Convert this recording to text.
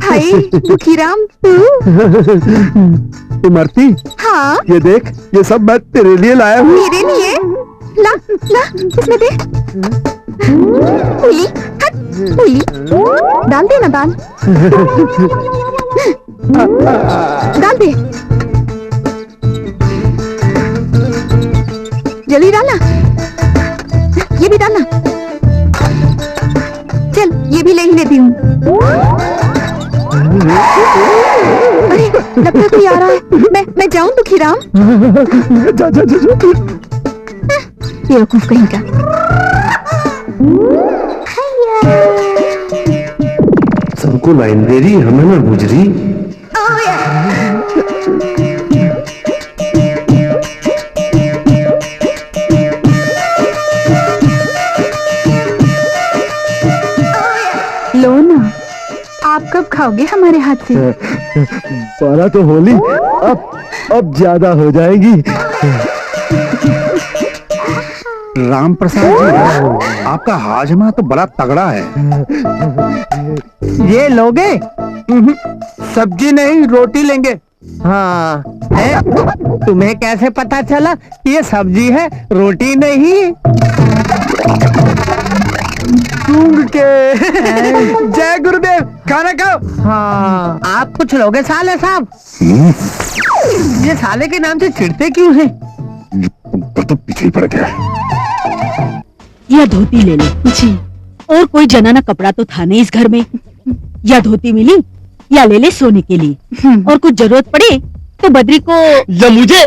हाय दुखीराम, तू इमरती, हाँ ये देख, ये सब मैं तेरे लिए लाया हूँ। मेरे लिए? ला ला, इसमें दे। मूली, हट, मूली डाल दे ना, दाल डाल दे, जल्दी डालना, ये भी डालना। चल, ये भी ले ही लेती हूँ। अरे लगता है कोई आ रहा है। मैं जाऊं दुखीराम? जा जा जा जा। बेवकूफ कहीं का। सबको लाइन दे रही, हमें ना गुजरी। लो ना, आप कब खाओगे हमारे हाथ से? बारा तो होली, अब ज्यादा हो जाएगी। राम प्रसाद जी, आपका हाजमा तो बड़ा तगड़ा है। ये लोगे? सब्जी नहीं, रोटी लेंगे। हाँ तुम्हें कैसे पता चला कि ये सब्जी है, रोटी नहीं? सूंघ के। जय गुरुदेव, खाना खाओ। हाँ आप कुछ लोगे साले साहब? ये साले के नाम से चिढ़ते क्यों हैं? तो पीछे ही पड़ गया। यह धोती ले लो जी। और कोई जनाना कपड़ा तो था नहीं इस घर में। या धोती मिली या ले ले सोने के लिए, और कुछ जरूरत पड़े तो बद्री को या मुझे